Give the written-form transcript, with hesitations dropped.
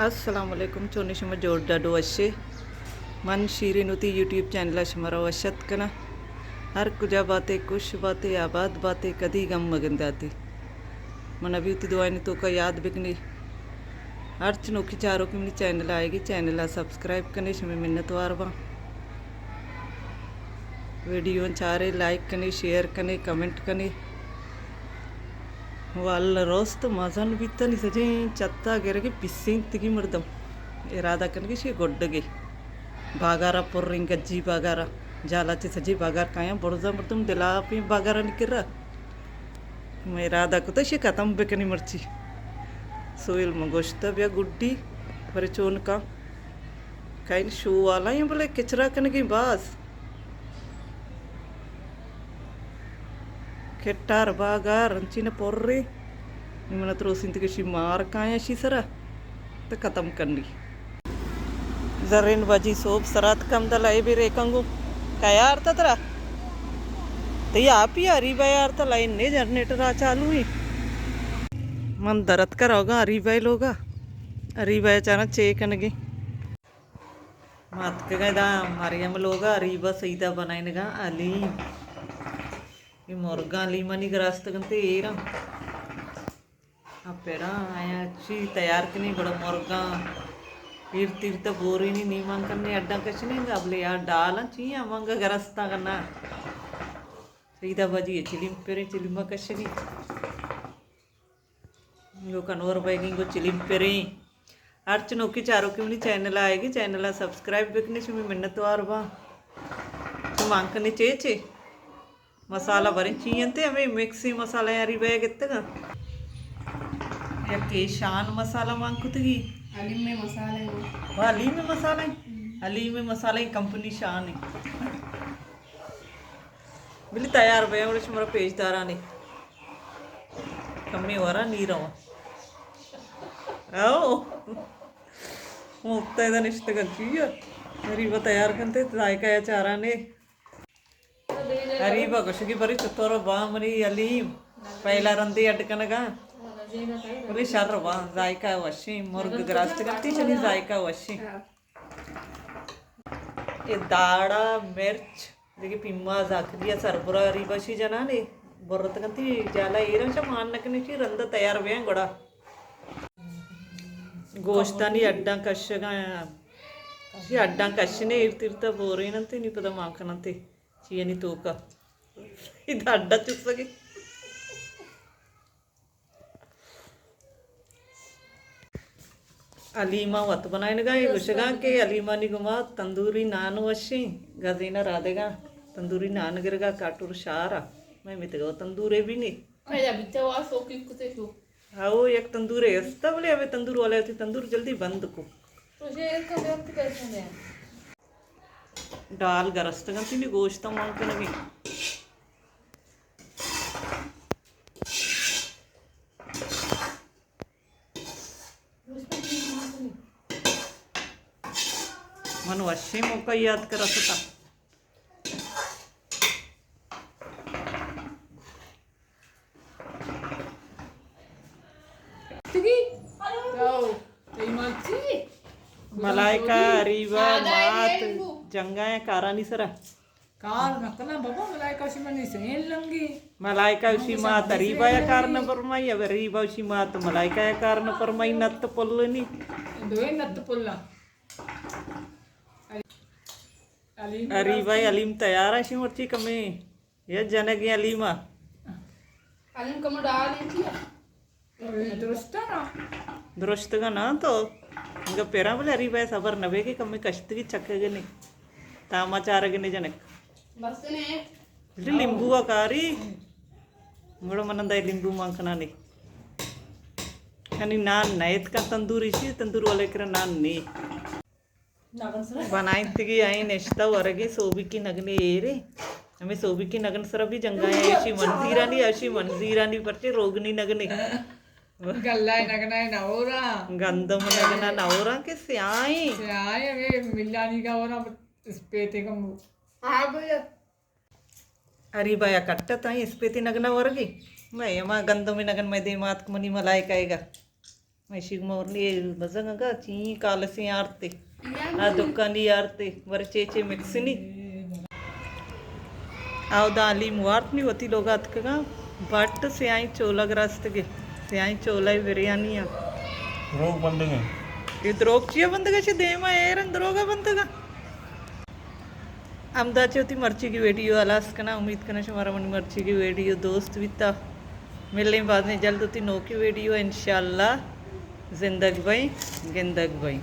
अस्सलामुअलैकुम चोनी शमा जोड़ा डोशे मन शीरे नुती यूट्यूब चैनल शमरा वशत कना हर कुजा बातें कुछ बातें आबाद बातें कदी गम मगन दाती मन अभी उती दुआई तो का याद बिकनी हर चनोखी चारों की मेरी चैनल आएगी चैनल सब्सक्राइब करने शमे मिन्नत वारवा वीडियो चारे लाइक करने शेयर करने कमेंट करने వాళ్ళ రోస్ట్ మజాను బిత్తని సజే చెత్త గిరగి పిస్సింతికి ముడదాం ఇరాదా కనకి షే గొడ్డగి బాగారా పొర్ర ఇంకా జీ బాగారా జాలాచి సజీ బాగాर काया बड़जा मर्दम दिला पे बागारा निकरा मैं इरादा को तो शे खत्म बेकनी मर्ची सोयल मंगोश्ता बिया गुड्डी पर चोन का काइन शो वाला ये बोले किचरा कनकी बास ಕೆಟ್ಟಾರ ಬಾಗ ರಂಚಿನ ಪೊರ್ರಿ ನಿಮ್ಮನ ಹತ್ರ ಸಿಂತಿಗೆ ಶಿ ಮಾರ ಕಾಯ ಶಿ ಸರ तो ख़त्म करनी जरेन बाजी सोप सरात कम दलाई भी रेखंगू क्या यार था तेरा तो ये आप ही हरी भाई यार तो लाइन ने जनरेटर आ चालू ही मन दर्द कर होगा हरी भाई लोगा हरी भाई अचानक चेक नगे मत के दा मारियम लोगा हरी बा सईदा बनाएगा अली ఈ మురగా లీమని గ్రాస్తగంతే ఏరా అప్పేడా आयाची तैयार कनी बड़ा मुर्गा तीर तीर तो बोरी नहीं नीमन करने अड्डा कछ नहीं अब यार डाल चाहिए अमंगा गरस्ता करना सीधा बाजी है चिलिम पेरे चिलिमा कछ नहीं यो कन्वर बैगिंग को चिलिम पेरे अर्च नोकी चारों की मेरी चैनल आएगी चैनल सब्सक्राइब बिकने से मिन्नत वार बा मांकने चेचे मसाला बरी चीयंते हमें मिक्सी मसाला यारी बैगेत्तगा या के शान मसाला मांगकुतगी अलीम में मसाला है वो अलीम में मसाला है अलीम में मसाला ही कंपनी शान है बिल्ली तैयार भैया और हमारा पेजदारा ने कमी वारा नी रहा आओ मुफ्ता इधर निश्चित कर चाहिए मेरी वो तैयार करते जायका या चारा ने अरे बगुशगी बरी चुतोर बा मरी अलीम पहला रंदी अटकनगा बोले शर बा जायका वशी मुर्ग ग्रास्त करती चली जायका वशी ये दाड़ा मिर्च देखिए पिम्मा जाखरिया सरबरा अरी बशी जना ने बरत कंती जाला एरंश मान नकने ची रंद तैयार वे गोड़ा गोश्तानी अड्डा कशगा अड्डा कशने इर्तिर्ता बोरेनंते नी पद मांकनंते चीनी तूक ಇದು ಅಡ್ಡ ಚುಪ್ಸಗಿ अलीमा वत बनाएगा ये गुशगा के अलीमा निगुमा तंदूरी नान वशी गजीना राधेगा तंदूरी नान गिरगा काटूर शारा मैं मितगा तंदूरे भी नहीं मैं बिचा वा सो की कुते क्यों हाँ वो एक तंदूर है तब ले अबे तंदूर वाले थी तंदूर जल्दी बंद को तो ये इसका व्यक्त कैसे है डाल गरस्त गंती भी गोश्त मांग के लगी मन वशी मौका याद कर सकता मलाइका रीवा मात जंगाया कारानी सरा कार नकला बाबा मलाइका शी मनी सेल लंगी मलाइका उसी मात रीवा या कारण परमाई अब रीवा उसी मात मलाइका या कारण परमाई नत्त पोल्लनी दोए नत्त पोल्ला अरीवा अलीम तैयार है शिमर्ची कमे ये जनक अलीमा अलीम कम डाल थी दुरुस्त का ना तो ఇంకా పెరా బలే అరీబాయ్ సబర్ నవేకి కమ్మి కష్టికి చక్కగని తామాచారగని జనక్ బస్నే ఇది లింబువా కారి ఇంగడ మనంద లింబు మాంకనాని కానీ నా నైత్ का तंदूर इसी तंदूर वाले कर ना नी बनाई तिगी आई नेश्ता वरगे सोबी की नगने एरे हमें सोबी की नगन सर भी जंगाया ऐसी मंजीरानी परचे रोगनी नगने गल्लाई नगनाय नवरा गंधम नगना नवरा के स्याई आए वे मिलानी का वरा स्पेते कम हां भैया अरे बाया कट्टता स्पेती नगना वरगी मैं यमा गंधमी नगन में दे मात मनी मलाई काएगा मैशिक मोरली बजंगा ची कालसी आरते आ दुकानी आरते वर चेचे मिक्सनी आव दाली मुआर्त नहीं होती लोग अतकगा बट स्याई चोला ग्रस्त गे स्याई चोला बिरयानी रोग बंदेंगे ये द्रोग चिया बंदगा छे देमा एरन द्रोगा बंदगा आमदाचे होती मर्ची की वीडियो अलास कना उम्मीद करना हमारा मन मर्ची की वीडियो दोस्त विता मिलने बाद में जल्द होती नो की वीडियो इंशाल्लाह जिंदगी भाई गिंदग भाई